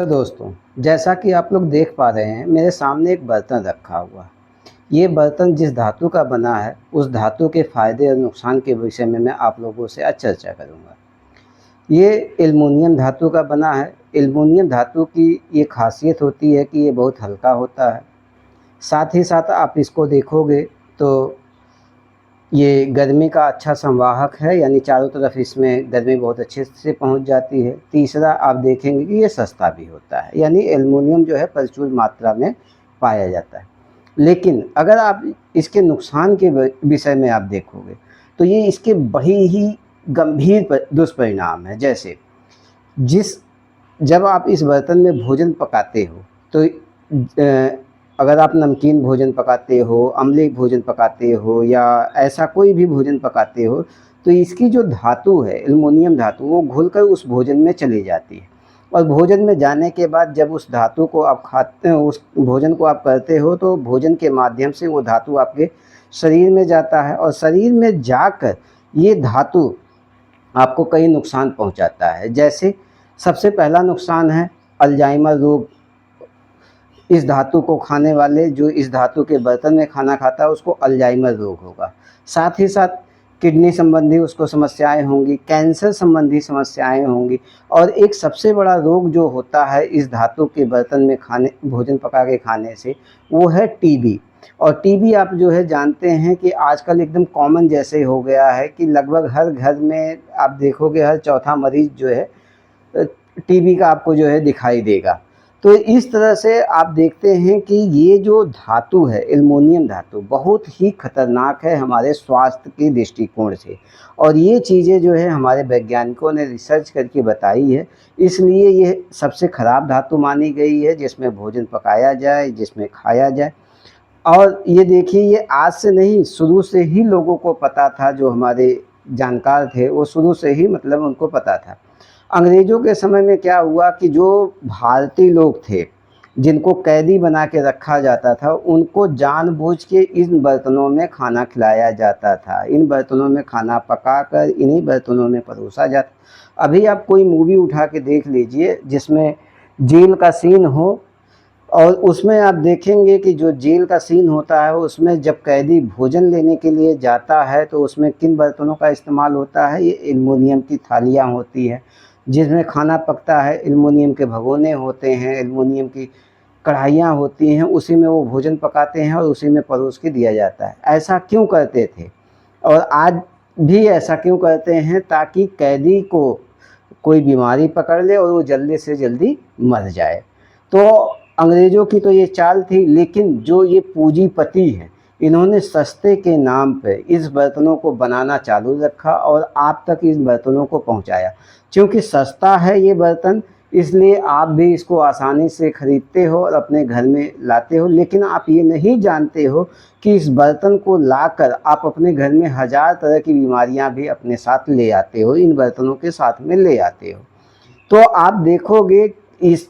Hello दोस्तों, जैसा कि आप लोग देख पा रहे हैं मेरे सामने एक बर्तन रखा हुआ है। ये बर्तन जिस धातु का बना है उस धातु के फ़ायदे और नुकसान के विषय में मैं आप लोगों से आज चर्चा करूँगा। ये एल्युमिनियम धातु का बना है। एल्युमिनियम धातु की ये खासियत होती है कि ये बहुत हल्का होता है। साथ ही साथ आप इसको देखोगे तो ये गर्मी का अच्छा संवाहक है, यानी चारों तरफ इसमें गर्मी बहुत अच्छे से पहुंच जाती है। तीसरा, आप देखेंगे कि ये सस्ता भी होता है, यानी एल्युमिनियम जो है प्रचुर मात्रा में पाया जाता है। लेकिन अगर आप इसके नुकसान के विषय में आप देखोगे तो ये इसके बड़े ही गंभीर दुष्परिणाम है। जैसे जिस जब आप इस बर्तन में भोजन पकाते हो तो अगर आप नमकीन भोजन पकाते हो, अम्लीय भोजन पकाते हो या ऐसा कोई भी भोजन पकाते हो तो इसकी जो धातु है, एल्युमिनियम धातु, वो घुलकर उस भोजन में चली जाती है। और भोजन में जाने के बाद जब उस धातु को आप खाते हो, उस भोजन को आप करते हो, तो भोजन के माध्यम से वो धातु आपके शरीर में जाता है और शरीर में जाकर ये धातु आपको कई नुकसान पहुंचाता है। जैसे सबसे पहला नुकसान है अल्जाइमर रोग। इस धातु को खाने वाले, जो इस धातु के बर्तन में खाना खाता है, उसको अल्जाइमर रोग होगा। साथ ही साथ किडनी संबंधी उसको समस्याएं होंगी, कैंसर संबंधी समस्याएं होंगी। और एक सबसे बड़ा रोग जो होता है इस धातु के बर्तन में भोजन पका के खाने से, वो है टीबी। और टीबी आप जो है जानते हैं कि आजकल एकदम कॉमन जैसे हो गया है कि लगभग हर घर में आप देखोगे हर चौथा मरीज जो है टीबी का आपको जो है दिखाई देगा। तो इस तरह से आप देखते हैं कि ये जो धातु है, एल्युमिनियम धातु, बहुत ही खतरनाक है हमारे स्वास्थ्य के दृष्टिकोण से। और ये चीज़ें जो है हमारे वैज्ञानिकों ने रिसर्च करके बताई है, इसलिए ये सबसे ख़राब धातु मानी गई है जिसमें भोजन पकाया जाए, जिसमें खाया जाए। और ये देखिए, ये आज से नहीं, शुरू से ही लोगों को पता था। जो हमारे जानकार थे वो शुरू से ही मतलब उनको पता था। अंग्रेज़ों के समय में क्या हुआ कि जो भारतीय लोग थे जिनको कैदी बना के रखा जाता था, उनको जानबूझ के इन बर्तनों में खाना खिलाया जाता था। इन बर्तनों में खाना पकाकर इन्हीं बर्तनों में परोसा जाता। अभी आप कोई मूवी उठा के देख लीजिए जिसमें जेल का सीन हो, और उसमें आप देखेंगे कि जो जेल का सीन होता है उसमें जब कैदी भोजन लेने के लिए जाता है तो उसमें किन बर्तनों का इस्तेमाल होता है। ये एल्युमिनियम की थालियाँ होती हैं जिसमें खाना पकता है, एल्युमिनियम के भगोने होते हैं, एल्युमिनियम की कढ़ाइयाँ होती हैं, उसी में वो भोजन पकाते हैं और उसी में परोस के दिया जाता है। ऐसा क्यों करते थे और आज भी ऐसा क्यों करते हैं? ताकि कैदी को कोई बीमारी पकड़ ले और वो जल्दी से जल्दी मर जाए। तो अंग्रेज़ों की तो ये चाल थी, लेकिन जो ये पूंजीपति हैं इन्होंने सस्ते के नाम पे इस बर्तनों को बनाना चालू रखा और आप तक इस बर्तनों को पहुंचाया। क्योंकि सस्ता है ये बर्तन, इसलिए आप भी इसको आसानी से ख़रीदते हो और अपने घर में लाते हो। लेकिन आप ये नहीं जानते हो कि इस बर्तन को लाकर आप अपने घर में हज़ार तरह की बीमारियां भी अपने साथ ले आते हो, इन बर्तनों के साथ में ले आते हो। तो आप देखोगे इस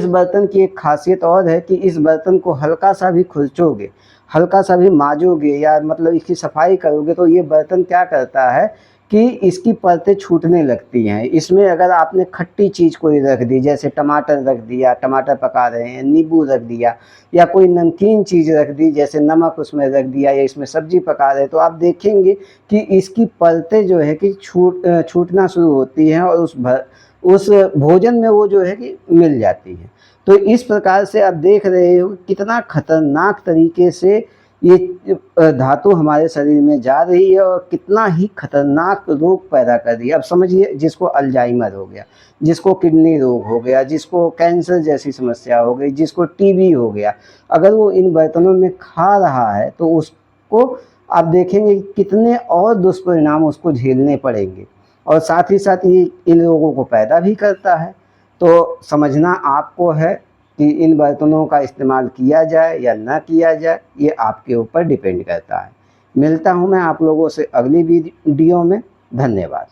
बर्तन की एक खासियत और है कि इस बर्तन को हल्का सा भी खुरचोगे, हल्का सा भी माजोगे या मतलब इसकी सफाई करोगे तो ये बर्तन क्या करता है कि इसकी परतें छूटने लगती हैं। इसमें अगर आपने खट्टी चीज़ कोई रख दी, जैसे टमाटर रख दिया, टमाटर पका रहे हैं, नींबू रख दिया, या कोई नमकीन चीज़ रख दी जैसे नमक उसमें रख दिया, या इसमें सब्जी पका रहे हैं, तो आप देखेंगे कि इसकी परतें जो है कि छूटना शुरू होती हैं और उस भोजन में वो जो है कि मिल जाती है। तो इस प्रकार से आप देख रहे हो कितना खतरनाक तरीके से ये धातु हमारे शरीर में जा रही है और कितना ही खतरनाक रोग पैदा कर रही है। अब समझिए, जिसको अल्जाइमर हो गया, जिसको किडनी रोग हो गया, जिसको कैंसर जैसी समस्या हो गई, जिसको टीबी हो गया, अगर वो इन बर्तनों में खा रहा है तो उसको आप देखेंगे कितने और दुष्परिणाम उसको झेलने पड़ेंगे। और साथ ही साथ ये इन लोगों को पैदा भी करता है। तो समझना आपको है कि इन बर्तनों का इस्तेमाल किया जाए या ना किया जाए, ये आपके ऊपर डिपेंड करता है। मिलता हूँ मैं आप लोगों से अगली वीडियो में। धन्यवाद।